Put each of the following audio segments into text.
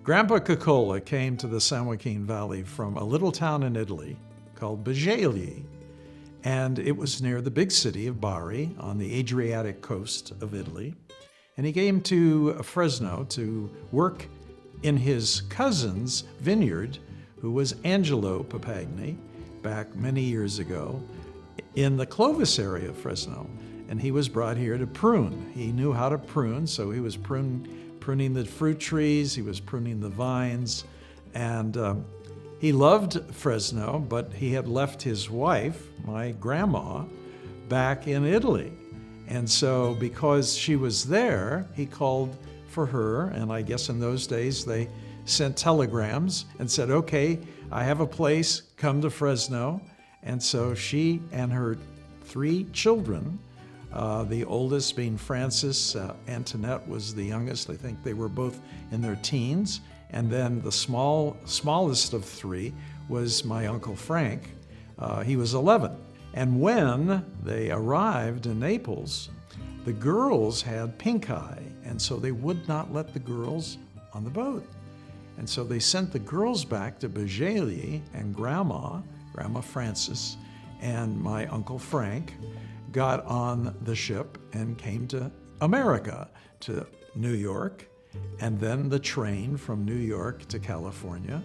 Grandpa Cocola came to the San Joaquin Valley from a little town in Italy called Begegli, and it was near the big city of Bari on the Adriatic coast of Italy. And he came to Fresno to work in his cousin's vineyard, who was Angelo Papagni, back many years ago in the Clovis area of Fresno. And he was brought here to prune. He knew how to prune, so he was pruning the fruit trees, he was pruning the vines, and he loved Fresno, but he had left his wife, my grandma, back in Italy. And so because she was there, he called for her, and I guess in those days they sent telegrams and said, okay, I have a place, come to Fresno. And so she and her 3 children, the oldest being Frances, Antoinette was the youngest. I think they were both in their teens. And then the smallest of 3 was my Uncle Frank. He was 11. And when they arrived in Naples, the girls had pink eye, and so they would not let the girls on the boat. And so they sent the girls back to Begegli, and Grandma Frances, and my Uncle Frank got on the ship and came to America, to New York, and then the train from New York to California.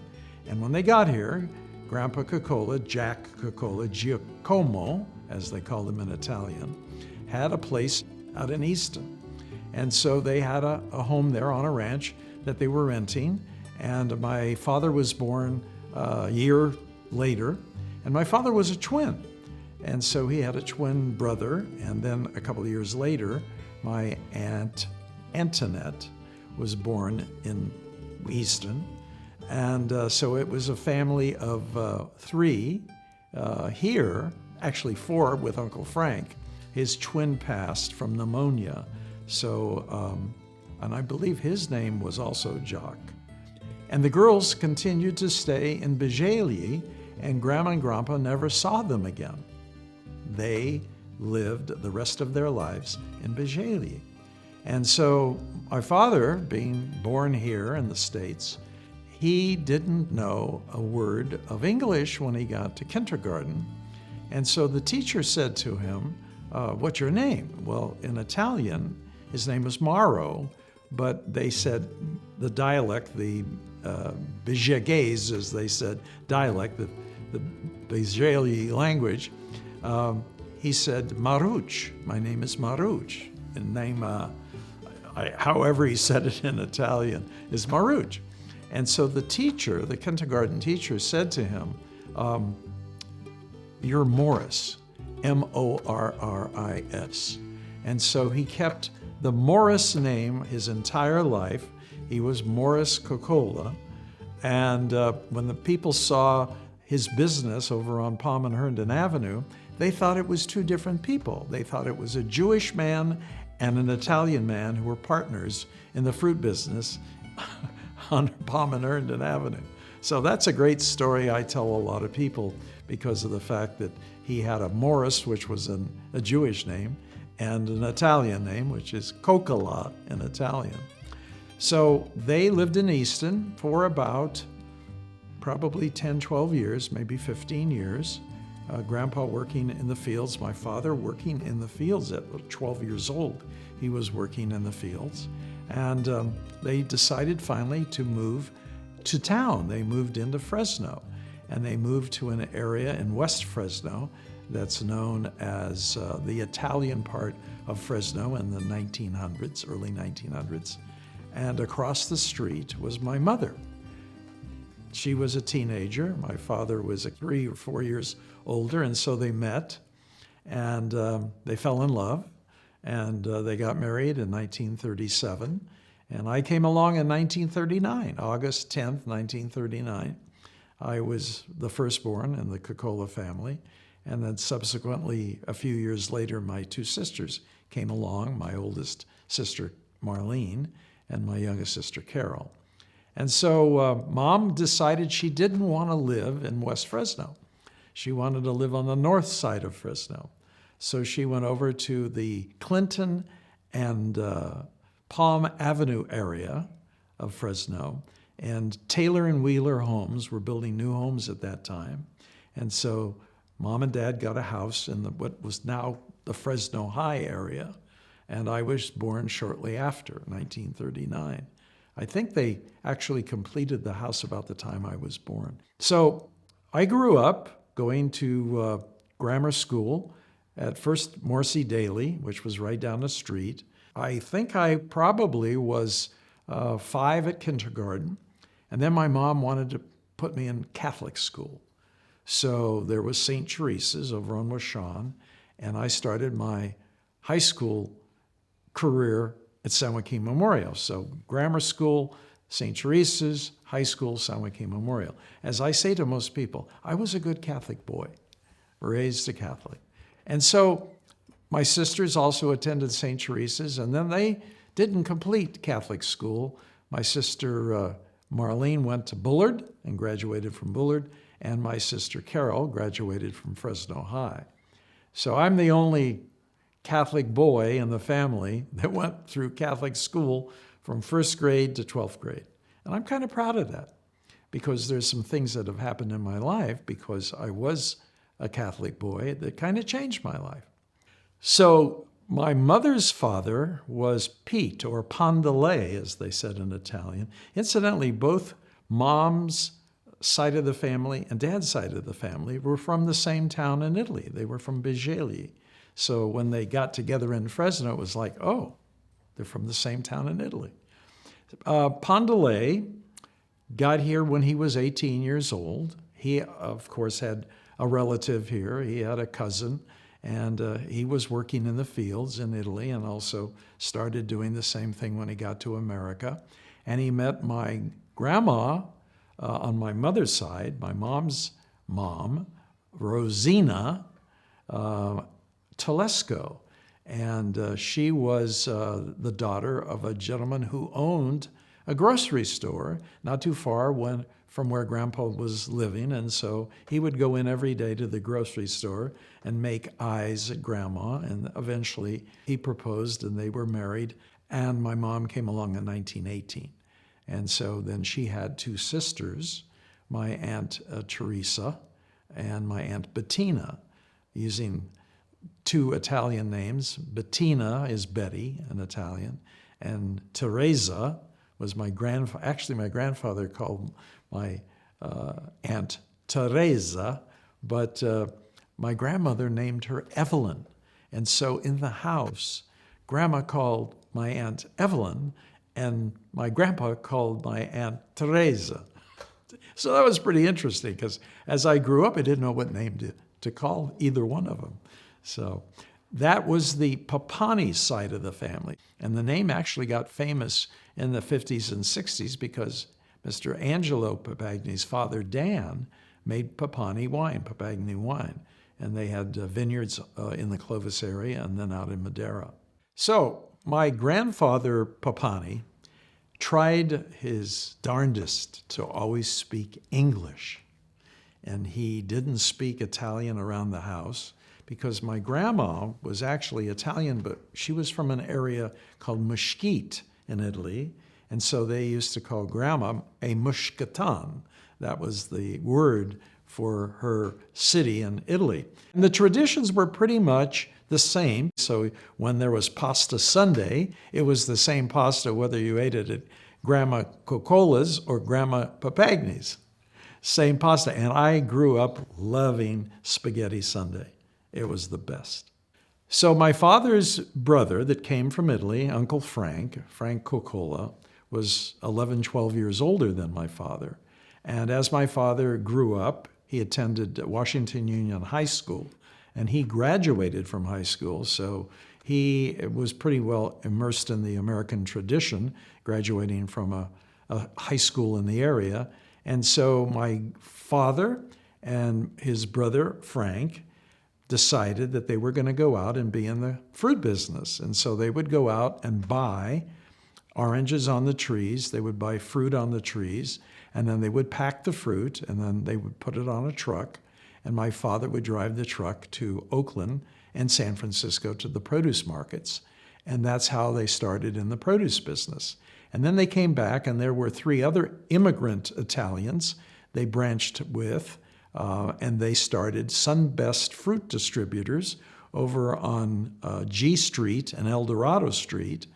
And when they got here, Grandpa Cocola, Jack Cocola, Giacomo, as they called him in Italian, had a place out in Easton. And so they had a home there on a ranch that they were renting. And my father was born a year later, and my father was a twin. And so he had a twin brother, and then a couple of years later, my Aunt Antoinette was born in Easton. And so it was a family of 3 here, actually 4 with Uncle Frank. His twin passed from pneumonia, so, and I believe his name was also Jock. And the girls continued to stay in Begegli, and Grandma and Grandpa never saw them again. They lived the rest of their lives in Begegli. And so my father, being born here in the States, he didn't know a word of English when he got to kindergarten. And so the teacher said to him, what's your name? Well, in Italian, his name was Mauro, but they said the dialect, the Begeghese, as they said, dialect, the Begegli language, he said, Maruch, my name is Maruch. And name, however he said it in Italian, is Maruch. And so the teacher, the kindergarten teacher, said to him, you're Morris, Morris. And so he kept the Morris name his entire life. He was Morris Cocola. And when the people saw his business over on Palm and Herndon Avenue, they thought it was 2 different people. They thought it was a Jewish man and an Italian man who were partners in the fruit business on Palm and Herndon Avenue. So that's a great story I tell a lot of people because of the fact that he had a Morris, which was a Jewish name, and an Italian name, which is Cocola in Italian. So they lived in Easton for about probably 10, 12 years, maybe 15 years. Grandpa working in the fields, my father working in the fields at 12 years old. He was working in the fields. And they decided finally to move to town. They moved into Fresno, and they moved to an area in West Fresno that's known as the Italian part of Fresno in the 1900s, early 1900s. And across the street was my mother. She was a teenager. My father was 3 or 4 years older, and so they met, and they fell in love, and they got married in 1937. And I came along in 1939, August 10th, 1939. I was the firstborn in the Cocola family, and then subsequently, a few years later, my 2 sisters came along, my oldest sister, Marlene, and my youngest sister, Carol. And so Mom decided she didn't want to live in West Fresno. She wanted to live on the north side of Fresno. So she went over to the Clinton and Palm Avenue area of Fresno, And Taylor and Wheeler Homes were building new homes at that time. And so Mom and Dad got a house in what was now the Fresno High area. And I was born shortly after, 1939. I think they actually completed the house about the time I was born. So I grew up going to grammar school at first Morse Daly, which was right down the street. I think I probably was 5 at kindergarten. And then my mom wanted to put me in Catholic school. So there was St. Teresa's over on Washawn, and I started my high school career at San Joaquin Memorial. So grammar school, St. Teresa's, high school, San Joaquin Memorial. As I say to most people, I was a good Catholic boy, raised a Catholic. And so my sisters also attended St. Teresa's, and then they didn't complete Catholic school. My sister Marlene went to Bullard and graduated from Bullard, and my sister Carol graduated from Fresno High. So I'm the only Catholic boy in the family that went through Catholic school from first grade to 12th grade. And I'm kind of proud of that, because there's some things that have happened in my life because I was a Catholic boy that kind of changed my life. So my mother's father was Pete, or Pandale, as they said in Italian. Incidentally, both mom's side of the family and dad's side of the family were from the same town in Italy. They were from Begeli. So when they got together in Fresno, it was like, oh, they're from the same town in Italy. Pandale got here when he was 18 years old. He, of course, had a relative here. He had a cousin. And he was working in the fields in Italy and also started doing the same thing when he got to America. And he met my grandma on my mother's side, my mom's mom, Rosina Telesco. And she was the daughter of a gentleman who owned a grocery store not too far from where Grandpa was living. And so he would go in every day to the grocery store and make eyes at Grandma. And eventually he proposed and they were married. And my mom came along in 1918. And so then she had 2 sisters, my Aunt Teresa and my Aunt Bettina, using 2 Italian names. Bettina is Betty in Italian, and Teresa was my grandfather. Actually, my grandfather called my Aunt Teresa, but my grandmother named her Evelyn. And so in the house, Grandma called my Aunt Evelyn, and my grandpa called my Aunt Teresa. So that was pretty interesting, because as I grew up, I didn't know what name to call either one of them. So that was the Papani side of the family. And the name actually got famous in the 50s and 60s because Mr. Angelo Papagni's father, Dan, made Papani wine, Papagni wine. And they had vineyards in the Clovis area and then out in Madera. So my grandfather, Papani, tried his darndest to always speak English. And he didn't speak Italian around the house because my grandma was actually Italian, but she was from an area called Mesquite in Italy. And so they used to call Grandma a Muscatan. That was the word for her city in Italy. And the traditions were pretty much the same. So when there was pasta Sunday, it was the same pasta whether you ate it at Grandma Cocola's or Grandma Papagni's. Same pasta. And I grew up loving spaghetti Sunday. It was the best. So my father's brother that came from Italy, Uncle Frank Cocola, was 11, 12 years older than my father. And as my father grew up, he attended Washington Union High School, and he graduated from high school. So he was pretty well immersed in the American tradition, graduating from a high school in the area. And so my father and his brother, Frank, decided that they were going to go out and be in the fruit business. And so they would go out and buy oranges on the trees, they would buy fruit on the trees, and then they would pack the fruit, and then they would put it on a truck, and my father would drive the truck to Oakland and San Francisco to the produce markets. And that's how they started in the produce business. And then they came back, and there were three other immigrant Italians they branched with, and they started Sunbest Fruit Distributors over on G Street and El Dorado Street,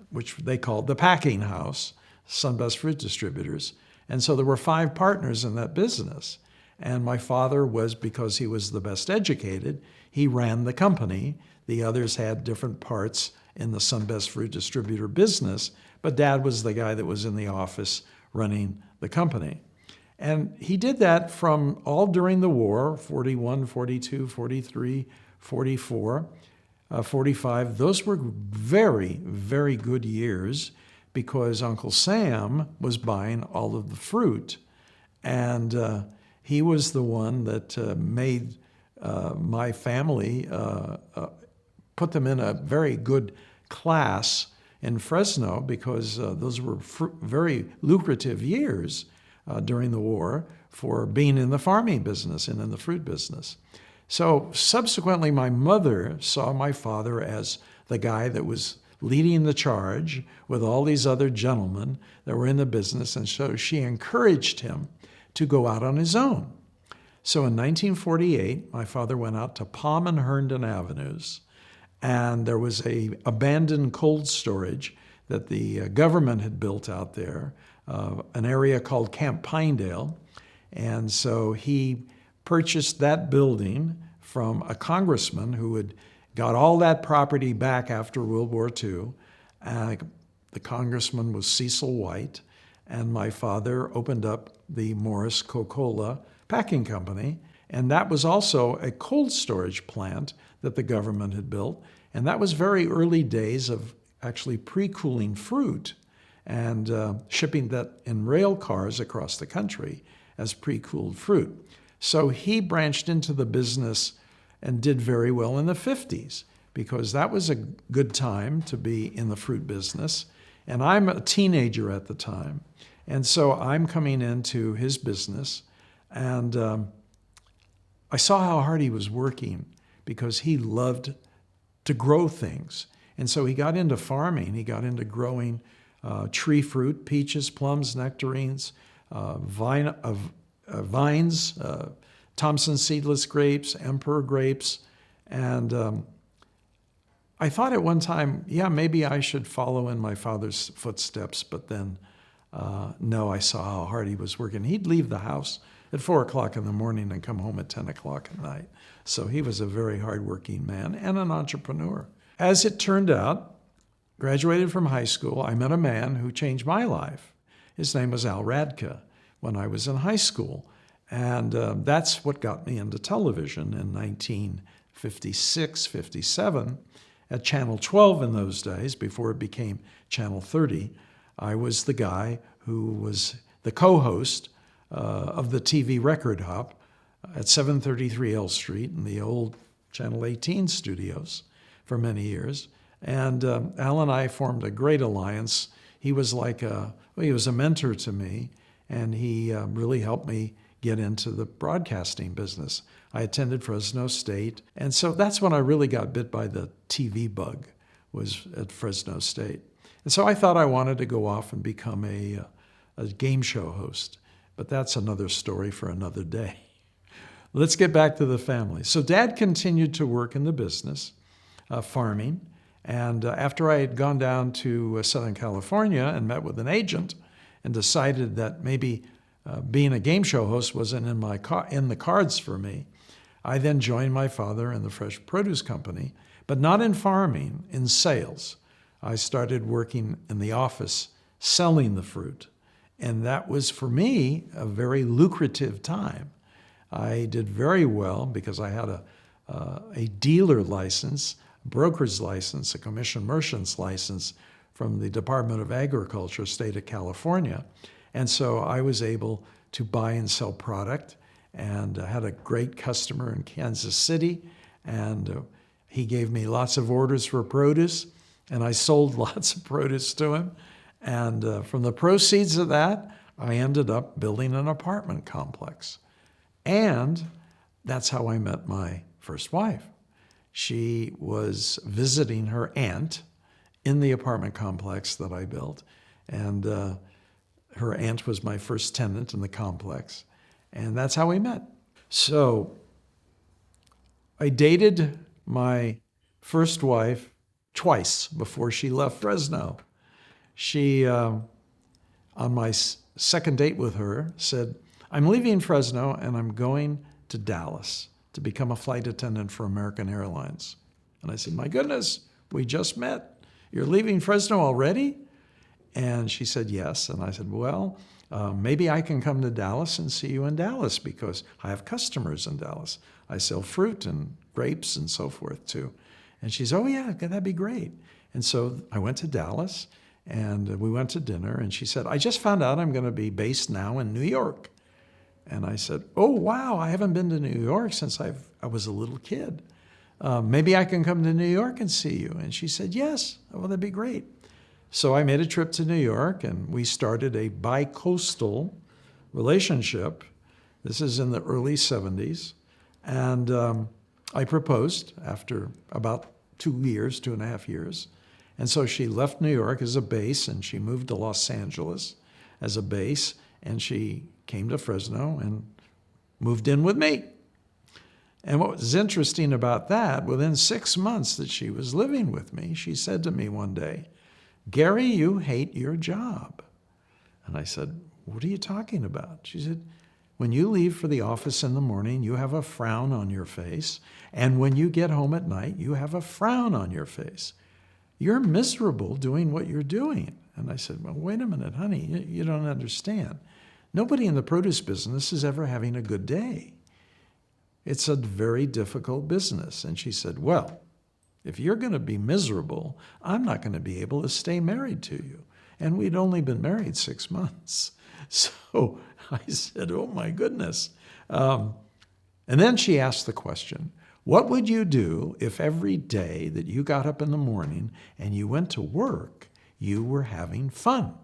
which they called the Packing House, Sunbest Fruit Distributors. And so there were 5 partners in that business. And my father was, because he was the best educated, he ran the company. The others had different parts in the Sunbest Fruit Distributor business, but Dad was the guy that was in the office running the company. And he did that from all during the war, 41, 42, 43, 44, 45. Those were very, very good years because Uncle Sam was buying all of the fruit. And he was the one that made my family, put them in a very good class in Fresno because those were very lucrative years during the war for being in the farming business and in the fruit business. So subsequently, my mother saw my father as the guy that was leading the charge with all these other gentlemen that were in the business, and so she encouraged him to go out on his own. So in 1948, my father went out to Palm and Herndon Avenues, and there was a abandoned cold storage that the government had built out there, an area called Camp Pinedale. And so he purchased that building from a congressman who had got all that property back after World War II. The congressman was Cecil White, and my father opened up the Morris Cocola packing company, and that was also a cold storage plant that the government had built, and that was very early days of actually pre-cooling fruit and shipping that in rail cars across the country as pre-cooled fruit. So he branched into the business and did very well in the 50s because that was a good time to be in the fruit business. And I'm a teenager at the time. And so I'm coming into his business, and I saw how hard he was working because he loved to grow things. And so he got into farming. He got into growing tree fruit, peaches, plums, nectarines, vines, Thompson seedless grapes, Emperor grapes. And I thought at one time, yeah, maybe I should follow in my father's footsteps. But then, no, I saw how hard he was working. He'd leave the house at 4 o'clock in the morning and come home at 10 o'clock at night. So he was a very hardworking man and an entrepreneur. As it turned out, graduated from high school, I met a man who changed my life. His name was Al Radke when I was in high school. And that's what got me into television in 1956, 57. At Channel 12 in those days, before it became Channel 30, I was the guy who was the co-host of the TV Record Hop at 733 L Street in the old Channel 18 studios for many years. And Al and I formed a great alliance. He was he was a mentor to me, and he really helped me get into the broadcasting business. I attended Fresno State, and so that's when I really got bit by the TV bug, was at Fresno State. And so I thought I wanted to go off and become a game show host, but that's another story for another day. Let's get back to the family. So Dad continued to work in the business, farming, and after I had gone down to Southern California and met with an agent and decided that maybe being a game show host wasn't in the cards for me, I then joined my father in the fresh produce company, but not in farming, in sales. I started working in the office selling the fruit, and that was for me a very lucrative time. I did very well because I had a dealer license, broker's license, a commission merchant's license from the Department of Agriculture, state of California. And so I was able to buy and sell product, and had a great customer in Kansas City, and he gave me lots of orders for produce, and I sold lots of produce to him. And from the proceeds of that, I ended up building an apartment complex. And that's how I met my first wife. She was visiting her aunt in the apartment complex that I built. And her aunt was my first tenant in the complex. And that's how we met. So I dated my first wife twice before she left Fresno. She, on my second date with her, said, I'm leaving Fresno and I'm going to Dallas to become a flight attendant for American Airlines. And I said, my goodness, we just met. You're leaving Fresno already? And she said, yes. And I said, well, maybe I can come to Dallas and see you in Dallas because I have customers in Dallas. I sell fruit and grapes and so forth too. And she said, oh yeah, that'd be great. And so I went to Dallas and we went to dinner and she said, I just found out I'm going to be based now in New York. And I said, oh wow, I haven't been to New York since I was a little kid. Maybe I can come to New York and see you. And she said, yes, well, that'd be great. So I made a trip to New York and we started a bi-coastal relationship. This is in the early 70s. And I proposed after about 2.5 years. And so she left New York as a base and she moved to Los Angeles as a base. And she came to Fresno and moved in with me. And what was interesting about that, within 6 months that she was living with me, she said to me one day, Gary, you hate your job. And I said, what are you talking about? She said, when you leave for the office in the morning, you have a frown on your face. And when you get home at night, you have a frown on your face. You're miserable doing what you're doing. And I said, well, wait a minute, honey, you don't understand. Nobody in the produce business is ever having a good day. It's a very difficult business. And she said, well, if you're going to be miserable, I'm not going to be able to stay married to you. And we'd only been married 6 months. So I said, oh my goodness. And then she asked the question, what would you do if every day that you got up in the morning and you went to work, you were having fun?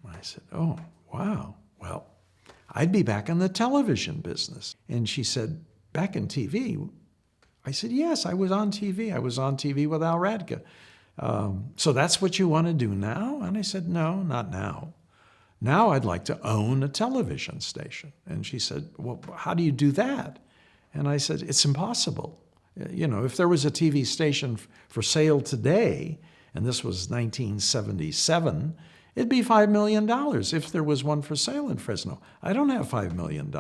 I said, oh, wow. Well, I'd be back in the television business. And she said, back in TV? I said, yes, I was on TV. I was on TV with Al Radke. So that's what you want to do now? And I said, no, not now. Now I'd like to own a television station. And she said, well, how do you do that? And I said, it's impossible. You know, if there was a TV station for sale today, and this was 1977, it'd be $5 million if there was one for sale in Fresno. I don't have $5 million.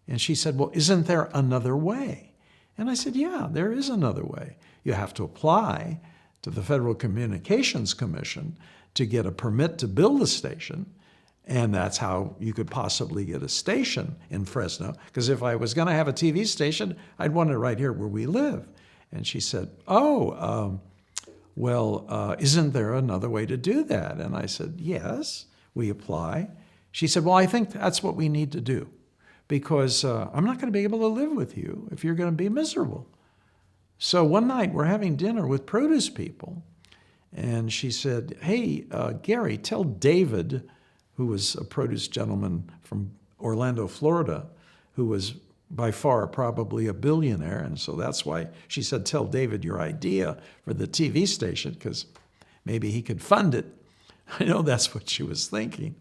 And she said, well, isn't there another way? And I said, yeah, there is another way. You have to apply to the Federal Communications Commission to get a permit to build a station. And that's how you could possibly get a station in Fresno. Because if I was going to have a TV station, I'd want it right here where we live. And she said, oh, well, isn't there another way to do that? And I said, yes, we apply. She said, well, I think that's what we need to do. Because I'm not going to be able to live with you if you're going to be miserable. So one night we're having dinner with produce people. And she said, hey, Gary, tell David, who was a produce gentleman from Orlando, Florida, who was by far probably a billionaire. And so that's why she said, tell David your idea for the TV station, because maybe he could fund it. I know that's what she was thinking.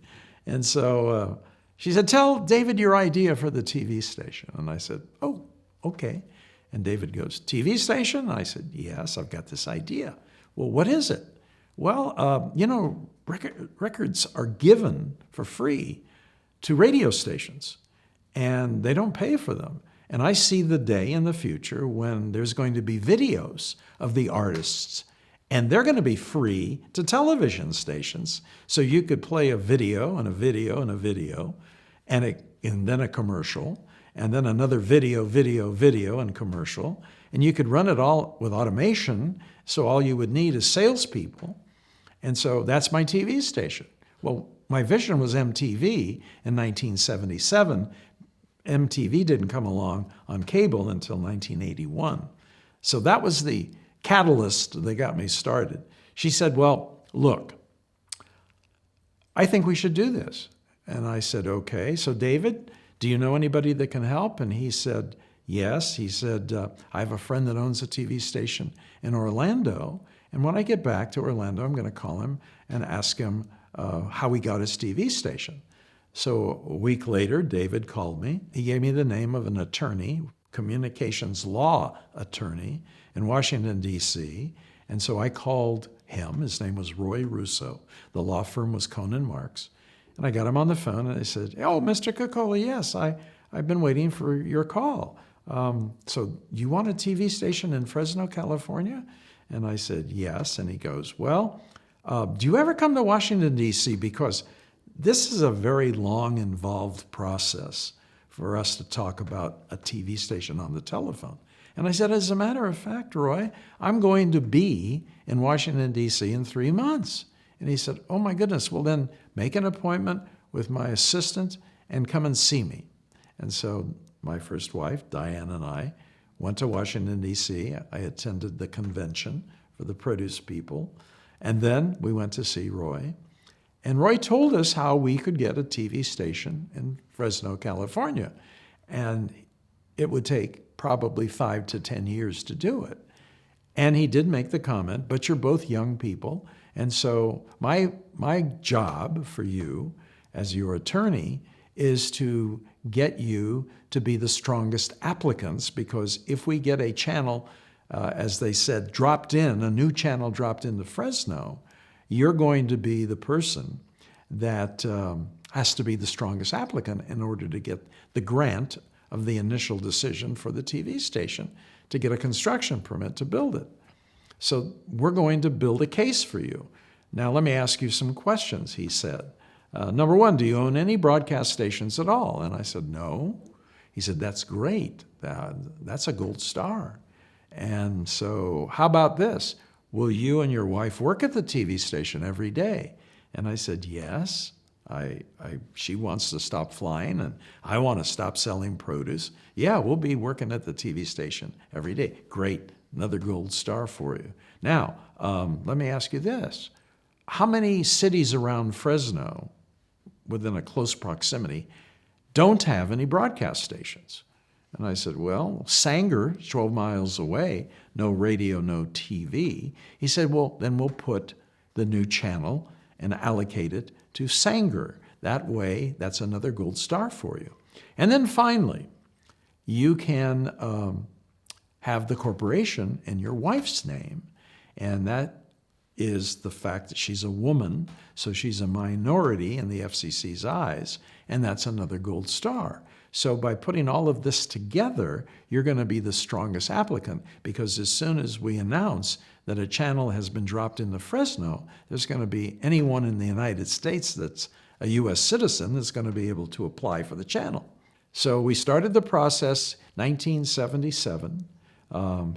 And so she said, tell David your idea for the TV station. And I said, oh, okay. And David goes, TV station? And I said, yes, I've got this idea. Well, what is it? Well, you know, records are given for free to radio stations, and they don't pay for them. And I see the day in the future when there's going to be videos of the artists, and they're going to be free to television stations. So you could play a video and a video and a video, and then a commercial, and then another video, and commercial. And you could run it all with automation, so all you would need is salespeople. And so that's my TV station. Well, my vision was MTV in 1977. MTV didn't come along on cable until 1981. So that was the catalyst that got me started. She said, well, look, I think we should do this. And I said, okay. So David, do you know anybody that can help? And he said, yes. He said, I have a friend that owns a TV station in Orlando, And when I get back to Orlando, I'm going to call him and ask him how he got his TV station. So a week later, David called me. He gave me the name of an attorney, communications law attorney in Washington, D.C. And so I called him. His name was Roy Russo. The law firm was Conan Marks. And I got him on the phone and I said, "Oh, Mr. Cocola, yes, I've been waiting for your call. So you want a TV station in Fresno, California?" And I said, "Yes." And he goes, "Well, do you ever come to Washington, D.C.? Because this is a very long, involved process for us to talk about a TV station on the telephone." And I said, "As a matter of fact, Roy, I'm going to be in Washington, D.C. in 3 months." And he said, "Oh my goodness, well then make an appointment with my assistant and come and see me." And so my first wife, Diane, and I went to Washington, D.C. I attended the convention for the produce people. And then we went to see Roy. And Roy told us how we could get a TV station in Fresno, California. And it would take probably 5 to 10 years to do it. And he did make the comment, "But you're both young people. And so my job for you as your attorney is to get you to be the strongest applicants, because if we get a channel, as they said, dropped in, a new channel dropped into Fresno, you're going to be the person that has to be the strongest applicant in order to get the grant of the initial decision for the TV station to get a construction permit to build it. So we're going to build a case for you. Now, let me ask you some questions," he said. "Number one, do you own any broadcast stations at all?" And I said, "No." He said, "That's great. That's a gold star. And so how about this? Will you and your wife work at the TV station every day?" And I said, "Yes. She wants to stop flying and I want to stop selling produce. Yeah, we'll be working at the TV station every day." "Great. Another gold star for you. Now, let me ask you this. How many cities around Fresno, within a close proximity, don't have any broadcast stations?" And I said, "Well, Sanger, 12 miles away, no radio, no TV." He said, "Well, then we'll put the new channel and allocate it to Sanger. That way, that's another gold star for you. And then finally, you can have the corporation in your wife's name, and that is the fact that she's a woman, so she's a minority in the FCC's eyes, and that's another gold star. So by putting all of this together, you're going to be the strongest applicant, because as soon as we announce that a channel has been dropped into Fresno, there's going to be anyone in the United States that's a U.S. citizen that's going to be able to apply for the channel." So we started the process 1977.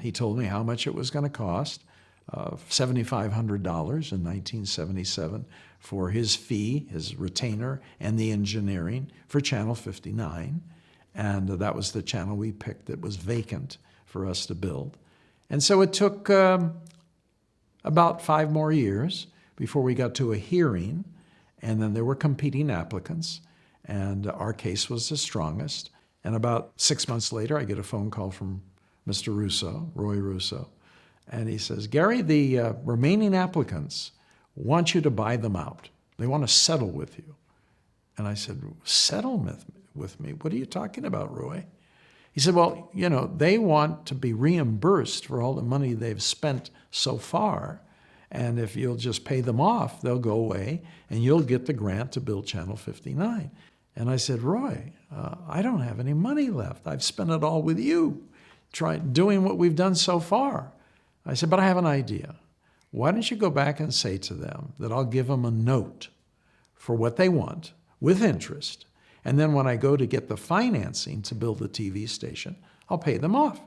He told me how much it was going to cost, $7,500 in 1977 for his fee, his retainer, and the engineering for Channel 59. And that was the channel we picked that was vacant for us to build. And so it took about 5 more years before we got to a hearing, and then there were competing applicants, and our case was the strongest. And about 6 months later, I get a phone call from Mr. Russo, Roy Russo, and he says, "Gary, the remaining applicants want you to buy them out. They want to settle with you." And I said, "Settle with me? What are you talking about, Roy?" He said, "Well, you know, they want to be reimbursed for all the money they've spent so far. And if you'll just pay them off, they'll go away and you'll get the grant to build Channel 59. And I said, "Roy, I don't have any money left. I've spent it all with you, doing what we've done so far." I said, "But I have an idea. Why don't you go back and say to them that I'll give them a note for what they want with interest. And then when I go to get the financing to build the TV station, I'll pay them off."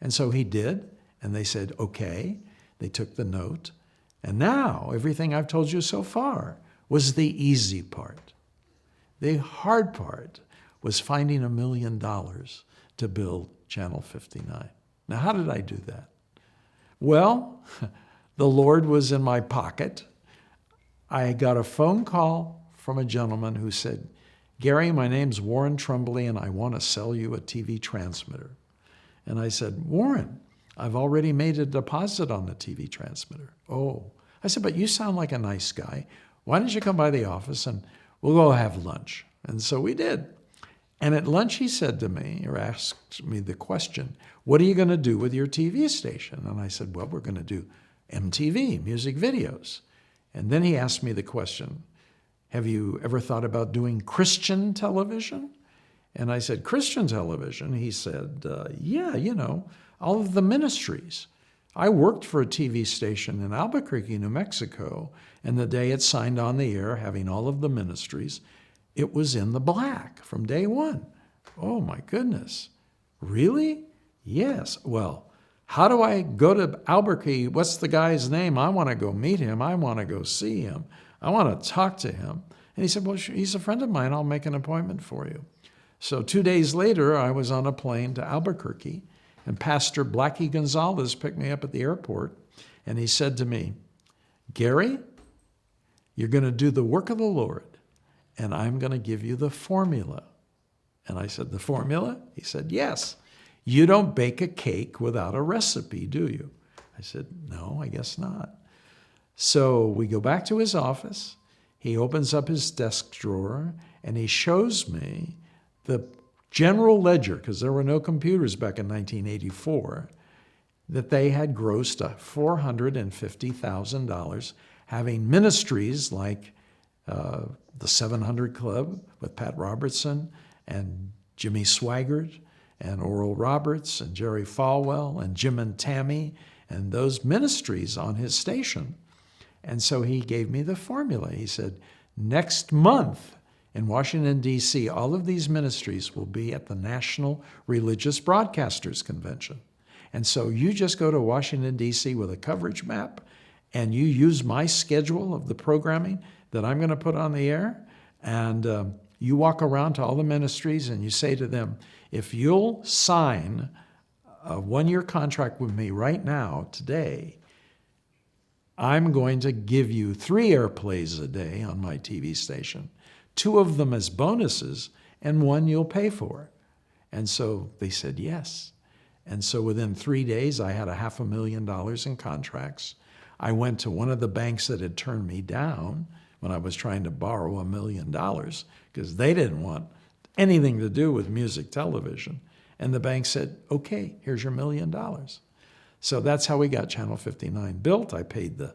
And so he did. And they said, "Okay." They took the note. And now everything I've told you so far was the easy part. The hard part was finding $1 million to build Channel 59. Now, how did I do that? Well, the Lord was in my pocket. I got a phone call from a gentleman who said, "Gary, my name's Warren Trumbley, and I want to sell you a TV transmitter." And I said, "Warren, I've already made a deposit on the TV transmitter. Oh. I said, but you sound like a nice guy. Why don't you come by the office and we'll go have lunch? And so we did. And at lunch he said to me, or asked me the question, what are you going to do with your TV station? And I said, well, we're going to do MTV, music videos. And then he asked me the question, have you ever thought about doing Christian television? And I said, Christian television? He said, yeah, all of the ministries. I worked for a TV station in Albuquerque, New Mexico, and the day it signed on the air, having all of the ministries, it was in the black from day one. Oh my goodness. Really? Yes. Well, how do I go to Albuquerque? What's the guy's name? I want to go meet him. I want to go see him. I want to talk to him. And he said, well, he's a friend of mine. I'll make an appointment for you. So 2 days later, I was on a plane to Albuquerque, and Pastor Blackie Gonzalez picked me up at the airport, and he said to me, Gary, you're going to do the work of the Lord, and I'm going to give you the formula. And I said, the formula? He said, yes. You don't bake a cake without a recipe, do you? I said, no, I guess not. So we go back to his office. He opens up his desk drawer, and he shows me the general ledger, because there were no computers back in 1984, that they had grossed $450,000 having ministries like the 700 Club with Pat Robertson and Jimmy Swaggart and Oral Roberts and Jerry Falwell and Jim and Tammy and those ministries on his station. And so he gave me the formula. He said, next month in Washington, D.C., all of these ministries will be at the National Religious Broadcasters Convention. And so you just go to Washington, D.C. with a coverage map, and you use my schedule of the programming that I'm going to put on the air, and you walk around to all the ministries and you say to them, if you'll sign a one-year contract with me right now, today, I'm going to give you 3 airplays a day on my TV station, 2 of them as bonuses, and 1 you'll pay for. And so they said yes. And so within 3 days, I had $500,000 in contracts. I went to one of the banks that had turned me down when I was trying to borrow $1 million because they didn't want anything to do with music television. And the bank said, okay, here's your $1 million. So that's how we got Channel 59 built. I paid the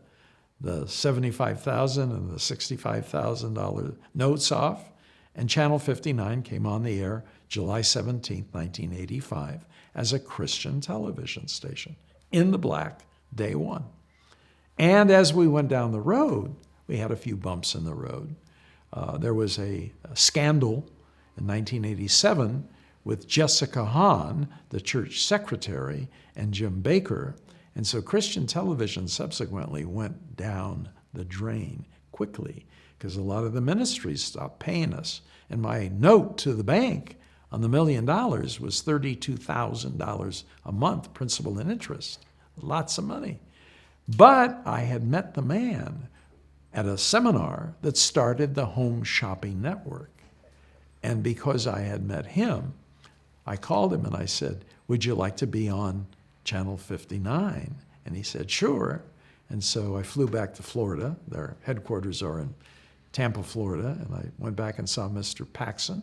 $75,000 and the $65,000 notes off, and Channel 59 came on the air July 17, 1985, as a Christian television station in the black, day one. And as we went down the road, we had a few bumps in the road. There was a scandal in 1987 with Jessica Hahn, the church secretary, and Jim Baker. And so Christian television subsequently went down the drain quickly because a lot of the ministries stopped paying us. And my note to the bank on the $1 million was $32,000 a month, principal and interest. Lots of money. But I had met the man at a seminar that started the Home Shopping Network. And because I had met him, I called him and I said, would you like to be on Channel 59? And he said, sure. And so I flew back to Florida. Their headquarters are in Tampa, Florida. And I went back and saw Mr. Paxson.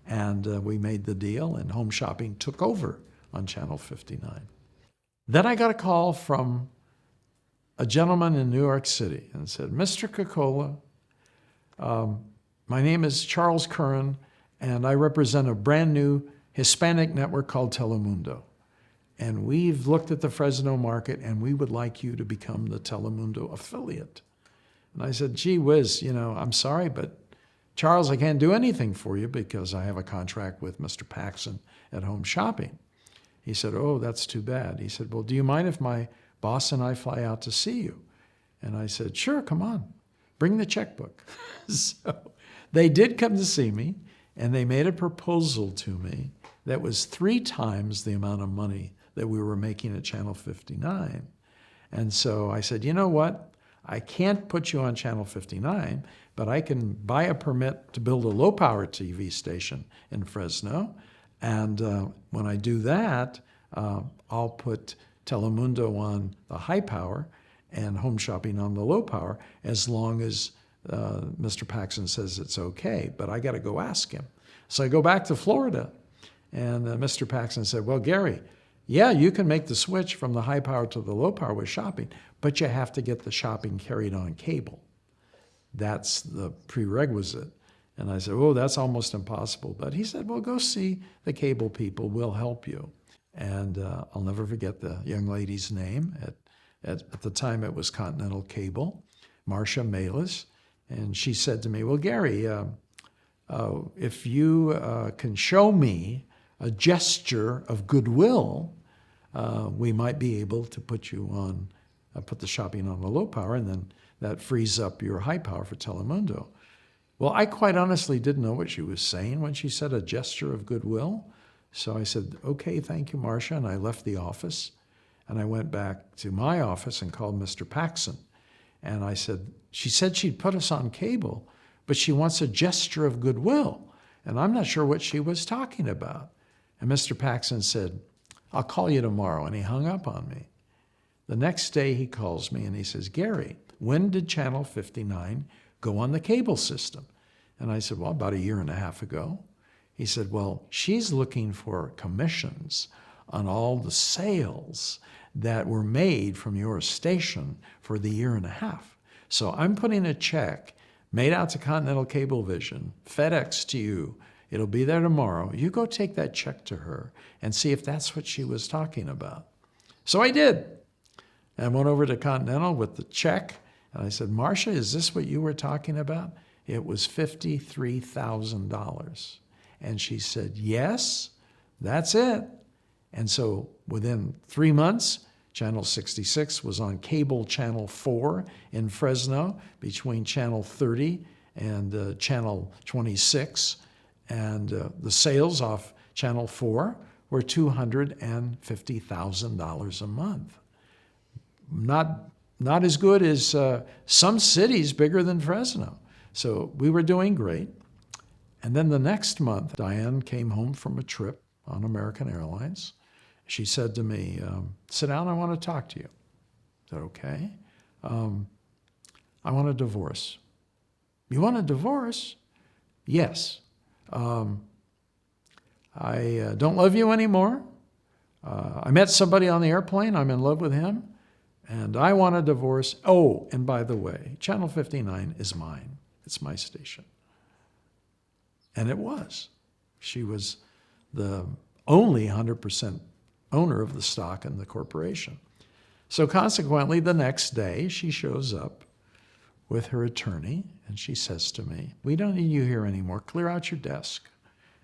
And we made the deal, and Home Shopping took over on Channel 59. Then I got a call from a gentleman in New York City and said, Mr. Cocola, my name is Charles Curran, and I represent a brand new Hispanic network called Telemundo. And we've looked at the Fresno market, and we would like you to become the Telemundo affiliate. And I said, gee whiz, I'm sorry, but Charles, I can't do anything for you because I have a contract with Mr. Paxson at Home Shopping. He said, oh, that's too bad. He said, well, do you mind if my boss and I fly out to see you? And I said, sure, come on, bring the checkbook. So they did come to see me, and they made a proposal to me that was 3 times the amount of money that we were making at Channel 59. And so I said, you know what? I can't put you on Channel 59, but I can buy a permit to build a low-power TV station in Fresno. And when I do that, I'll put Telemundo on the high power and home shopping on the low power, as long as Mr. Paxson says it's okay, but I got to go ask him. So I go back to Florida, and Mr. Paxson said, well, Gary, yeah, you can make the switch from the high power to the low power with shopping, but you have to get the shopping carried on cable. That's the prerequisite. And I said, oh, that's almost impossible. But he said, well, go see the cable people. We'll help you. And I'll never forget the young lady's name. At the time, it was Continental Cable, Marcia Malis. And she said to me, well, Gary, if you can show me a gesture of goodwill, we might be able to put you on, put the shopping on the low power, and then that frees up your high power for Telemundo. Well, I quite honestly didn't know what she was saying when she said a gesture of goodwill. So I said, okay, thank you, Marcia. And I left the office, and I went back to my office and called Mr. Paxson. And I said, she said she'd put us on cable, but she wants a gesture of goodwill. And I'm not sure what she was talking about. And Mr. Paxson said, I'll call you tomorrow. And he hung up on me. The next day he calls me and he says, Gary, when did Channel 59 go on the cable system? And I said, well, about 1.5 years ago. He said, well, she's looking for commissions on all the sales that were made from your station for the 1.5 years. So I'm putting a check made out to Continental Cablevision, FedEx to you. It'll be there tomorrow. You go take that check to her and see if that's what she was talking about. So I did. I went over to Continental with the check, and I said, Marcia, is this what you were talking about? It was $53,000. And she said, yes, that's it. And so within 3 months, Channel 66 was on cable Channel 4 in Fresno between Channel 30 and Channel 26. And the sales off Channel 4 were $250,000 a month. Not as good as some cities bigger than Fresno. So we were doing great. And then the next month, Diane came home from a trip on American Airlines. She said to me, sit down, I want to talk to you. I said, okay. I want a divorce. You want a divorce? Yes. I don't love you anymore. I met somebody on the airplane. I'm in love with him. And I want a divorce. Oh, and by the way, Channel 59 is mine. It's my station. And it was. She was the only 100% owner of the stock in the corporation. So consequently, the next day, she shows up with her attorney, and she says to me, we don't need you here anymore. Clear out your desk,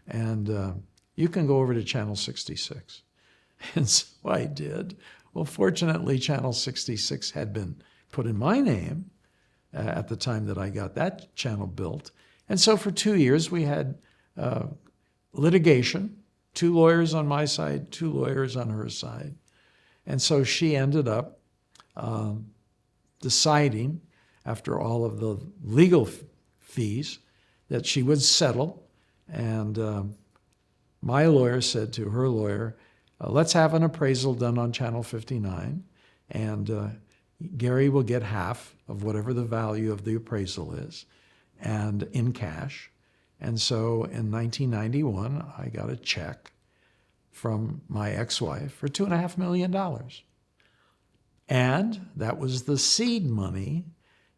and you can go over to Channel 66. And so I did. Well, fortunately, Channel 66 had been put in my name at the time that I got that channel built. And so for 2 years, we had litigation, 2 lawyers on my side, 2 lawyers on her side. And so she ended up deciding, after all of the legal fees, that she would settle. And my lawyer said to her lawyer, let's have an appraisal done on Channel 59, and Gary will get half of whatever the value of the appraisal is, and in cash. And so in 1991, I got a check from my ex-wife for $2.5 million. And that was the seed money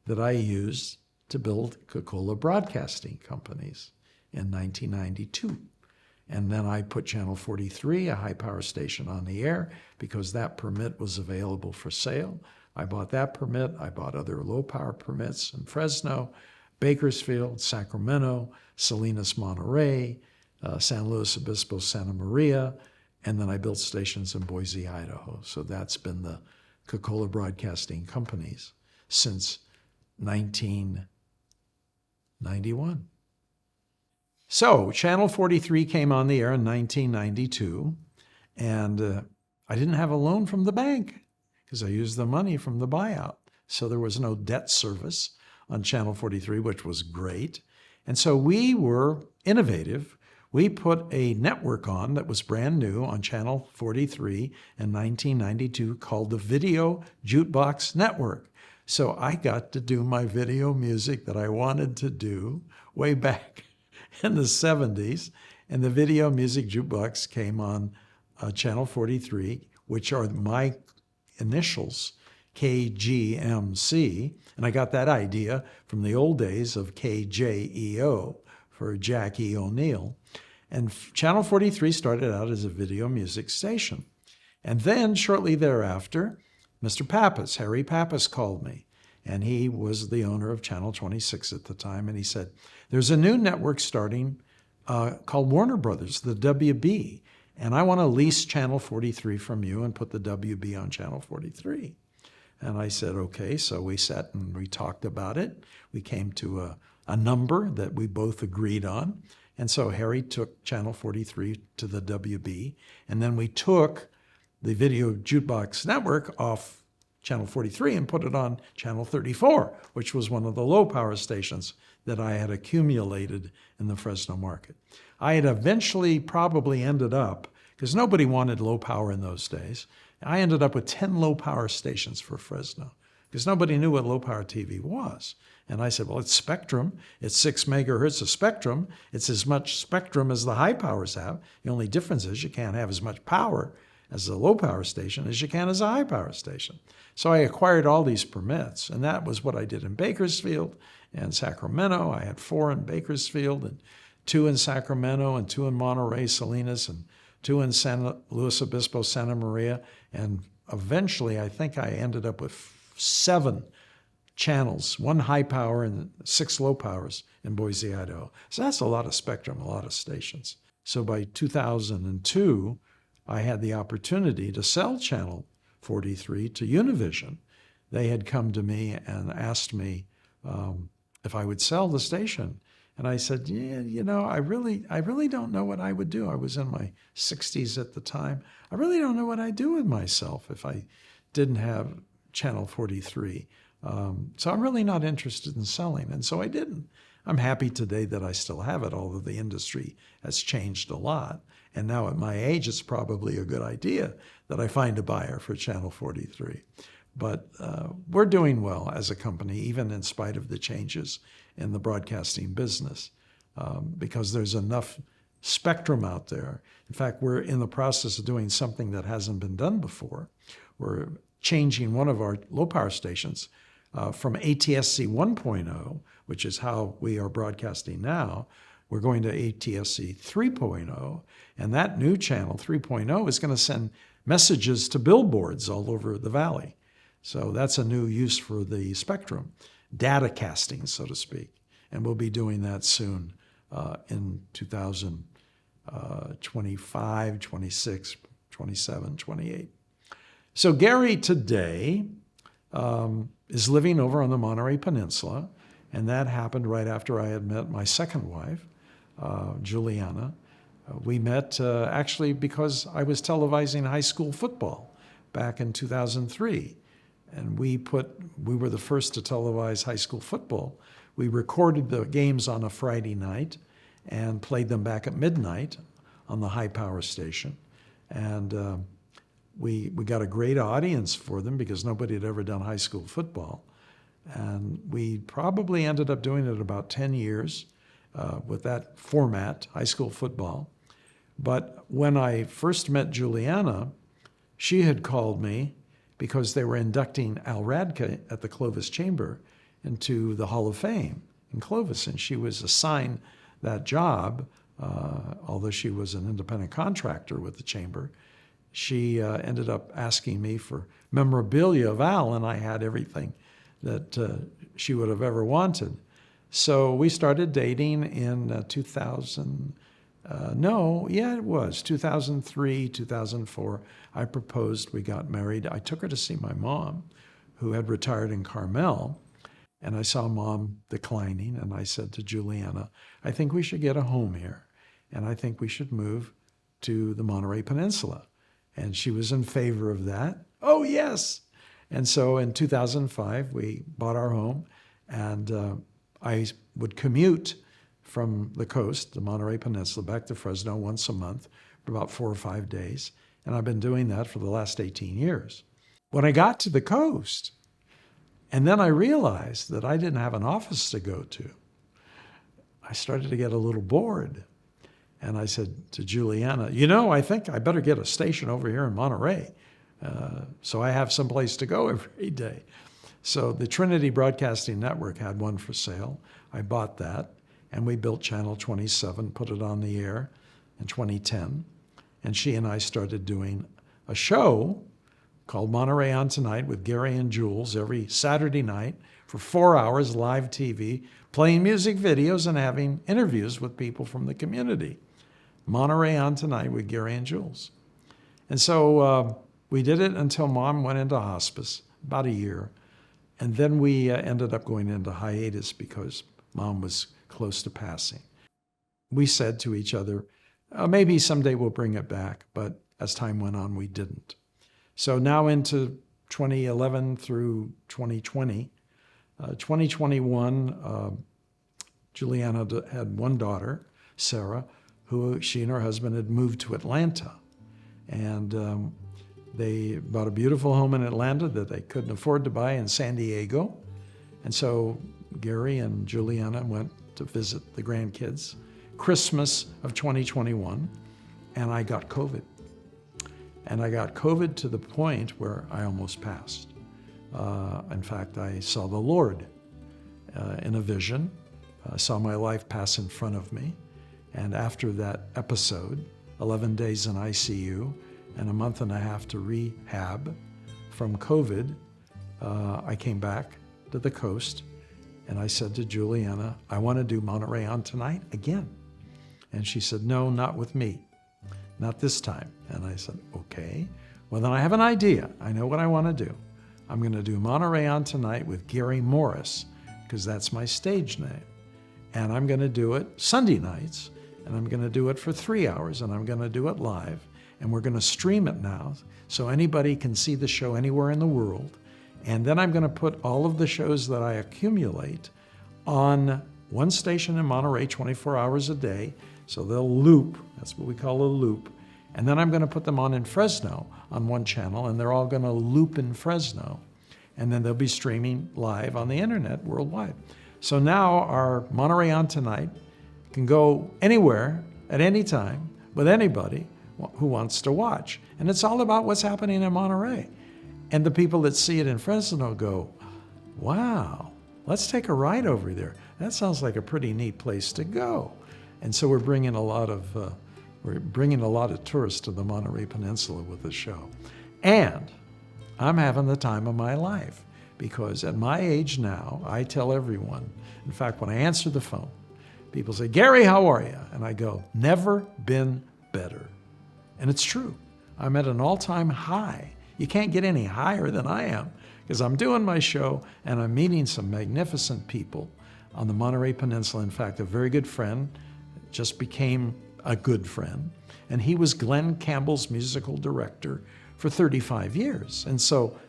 that I used to build Cocola Broadcasting Companies in 1992. And then I put Channel 43, a high-power station, on the air because that permit was available for sale. I bought that permit. I bought other low-power permits in Fresno, Bakersfield, Sacramento, Salinas, Monterey, San Luis Obispo, Santa Maria, and then I built stations in Boise, Idaho. So that's been the Cocola Broadcasting Companies since 1991. So Channel 43 came on the air in 1992, and I didn't have a loan from the bank because I used the money from the buyout. So there was no debt service on Channel 43, which was great. And so we were innovative. we put a network on that was brand new on Channel 43 in 1992 called the Video Jukebox Network. So I got to do my video music that I wanted to do way back in the 70s. And the Video Music Jukebox came on Channel 43, which are my initials, KGMC. And I got that idea from the old days of KJEO for Jackie O'Neill. And Channel 43 started out as a video music station. And then shortly thereafter, Mr. Pappas, Harry Pappas, called me. And he was the owner of Channel 26 at the time. And he said, there's a new network starting called Warner Brothers, the WB. And I want to lease Channel 43 from you and put the WB on Channel 43. And I said, okay. So we sat and we talked about it. We came to a number that we both agreed on. And so Harry took Channel 43 to the WB. And then we took the Video Jukebox Network off Channel 43 and put it on Channel 34, which was one of the low power stations that I had accumulated in the Fresno market. I had eventually probably ended up, because nobody wanted low power in those days, I ended up with 10 low power stations for Fresno because nobody knew what low power TV was. And I said, well, it's spectrum. It's 6 megahertz of spectrum. It's as much spectrum as the high powers have. The only difference is you can't have as much power as a low power station as you can as a high power station. So I acquired all these permits, and that was what I did in Bakersfield and Sacramento. I had 4 in Bakersfield and 2 in Sacramento and 2 in Monterey, Salinas, and 2 in San Luis Obispo, Santa Maria. And eventually, I think I ended up with 7 channels, 1 high power and 6 low powers in Boise, Idaho. So that's a lot of spectrum, a lot of stations. So by 2002, I had the opportunity to sell Channel 43 to Univision. They had come to me and asked me if I would sell the station. And I said, yeah, you know, I really don't know what I would do. I was in my 60s at the time. I really don't know what I'd do with myself if I didn't have Channel 43. So I'm really not interested in selling. And so I didn't. I'm happy today that I still have it, although the industry has changed a lot. And now at my age, it's probably a good idea that I find a buyer for Channel 43. But we're doing well as a company, even in spite of the changes in the broadcasting business, because there's enough spectrum out there. In fact, we're in the process of doing something that hasn't been done before. We're changing one of our low power stations from ATSC 1.0, which is how we are broadcasting now. We're going to ATSC 3.0, and that new channel 3.0 is going to send messages to billboards all over the valley. So that's a new use for the spectrum, data casting, so to speak. And we'll be doing that soon in 2025, 26, 27, 28. So Gary today is living over on the Monterey Peninsula, and that happened right after I had met my second wife, Juliana. We met actually because I was televising high school football back in 2003. And we were the first to televise high school football. We recorded the games on a Friday night and played them back at midnight on the high power station. And we got a great audience for them because nobody had ever done high school football. And we probably ended up doing it about 10 years with that format, high school football. But when I first met Juliana, she had called me because they were inducting Al Radke at the Clovis Chamber into the Hall of Fame in Clovis. And she was assigned that job, although she was an independent contractor with the Chamber. She ended up asking me for memorabilia of Al, and I had everything that she would have ever wanted. So we started dating in 2003, 2004. I proposed, we got married. I took her to see my mom, who had retired in Carmel, and I saw Mom declining, and I said to Juliana, I think we should get a home here, and I think we should move to the Monterey Peninsula. And she was in favor of that. Oh, yes! And so in 2005, we bought our home, and I would commute from the coast, the Monterey Peninsula, back to Fresno once a month for about 4 or 5 days. And I've been doing that for the last 18 years. When I got to the coast, and then I realized that I didn't have an office to go to, I started to get a little bored. And I said to Juliana, I think I better get a station over here in Monterey so I have someplace to go every day. So the Trinity Broadcasting Network had one for sale. I bought that, and we built Channel 27, put it on the air in 2010. And she and I started doing a show called Monterey On Tonight with Gary and Jules every Saturday night for 4 hours, live TV, playing music videos and having interviews with people from the community. Monterey On Tonight with Gary and Jules. And so we did it until Mom went into hospice, about a year. And then we ended up going into hiatus because Mom was close to passing. We said to each other, maybe someday we'll bring it back, but as time went on, we didn't. So now into 2011 through 2020, 2021, Juliana had one daughter, Sarah, who she and her husband had moved to Atlanta. And they bought a beautiful home in Atlanta that they couldn't afford to buy in San Diego. And so Gary and Juliana went to visit the grandkids Christmas of 2021, and I got COVID. And I got COVID to the point where I almost passed. In fact, I saw the Lord in a vision. I saw my life pass in front of me. And after that episode, 11 days in ICU and a month and a half to rehab from COVID, I came back to the coast and I said to Juliana, I want to do Monterey On Tonight again. And she said, no, not with me, not this time. And I said, okay, well then I have an idea. I know what I want to do. I'm going to do Monterey On Tonight with Gary Morris, because that's my stage name. And I'm going to do it Sunday nights, and I'm going to do it for 3 hours, and I'm going to do it live. And we're going to stream it now so anybody can see the show anywhere in the world. And then I'm going to put all of the shows that I accumulate on one station in Monterey 24 hours a day. So they'll loop, that's what we call a loop. And then I'm going to put them on in Fresno on one channel, and they're all going to loop in Fresno. And then they'll be streaming live on the internet worldwide. So now our Monterey On Tonight can go anywhere at any time with anybody who wants to watch. And it's all about what's happening in Monterey. And the people that see it in Fresno go, wow, let's take a ride over there. That sounds like a pretty neat place to go. And so we're bringing a lot of tourists to the Monterey Peninsula with the show. And I'm having the time of my life, because at my age now, I tell everyone, in fact, when I answer the phone, people say, Gary, how are you? And I go, never been better. And it's true. I'm at an all-time high. You can't get any higher than I am, because I'm doing my show and I'm meeting some magnificent people on the Monterey Peninsula. In fact, a very good friend just became a good friend, and he was Glenn Campbell's musical director for 35 years. And so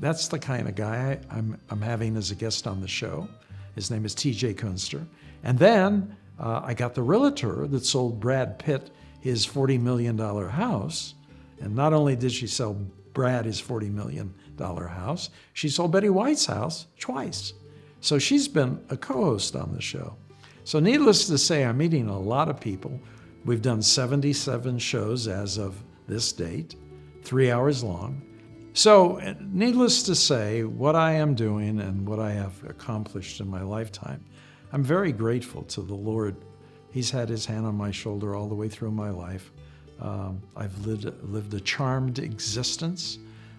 that's the kind of guy I'm having as a guest on the show. His name is TJ Kunster. And then I got the realtor that sold Brad Pitt his $40 million house. And not only did she sell Brad his $40 million house, she sold Betty White's house twice. So she's been a co-host on the show. So needless to say, I'm meeting a lot of people. We've done 77 shows as of this date, 3 hours long. So needless to say, what I am doing and what I have accomplished in my lifetime, I'm very grateful to the Lord. He's had his hand on my shoulder all the way through my life. I've lived a charmed existence.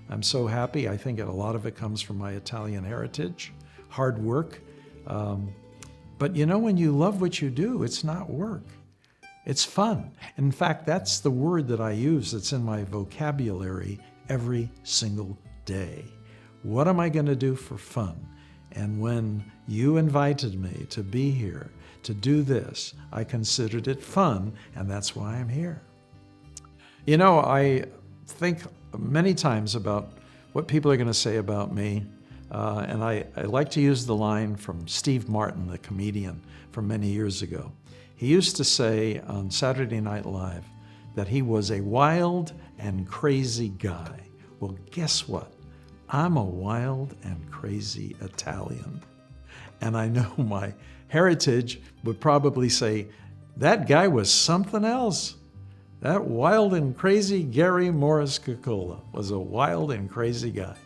I'm so happy. I think a lot of it comes from my Italian heritage, hard work. But you know, when you love what you do, it's not work. It's fun. In fact, that's the word that I use that's in my vocabulary every single day. What am I going to do for fun? And when you invited me to be here, to do this, I considered it fun, and that's why I'm here. You know, I think many times about what people are going to say about me, and I like to use the line from Steve Martin, the comedian from many years ago. He used to say on Saturday Night Live that he was a wild and crazy guy. Well, guess what? I'm a wild and crazy Italian. And I know my heritage would probably say, that guy was something else. That wild and crazy Gary Morris Cocola was a wild and crazy guy.